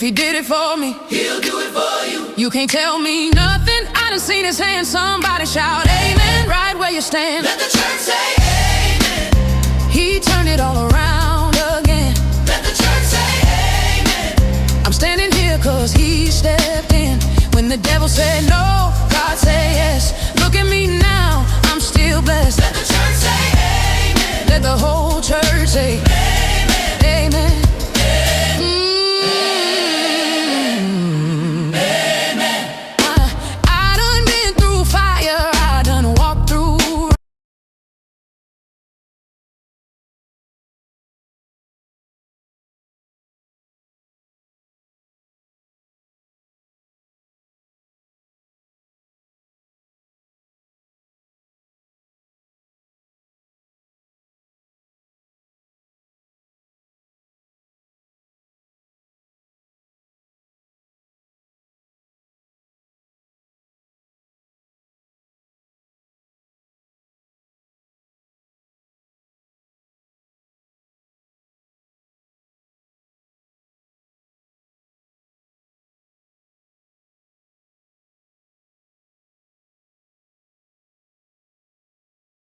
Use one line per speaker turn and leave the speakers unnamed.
he did it for me,
he'll do it for you.
you can't tell me nothing. I done seen his hand. Somebody shout amen right where you stand.
Let the church say amen.
He turned it all around again.
Let the church say amen.
I'm standing here cause he stepped in. When the devil said no, God said yes.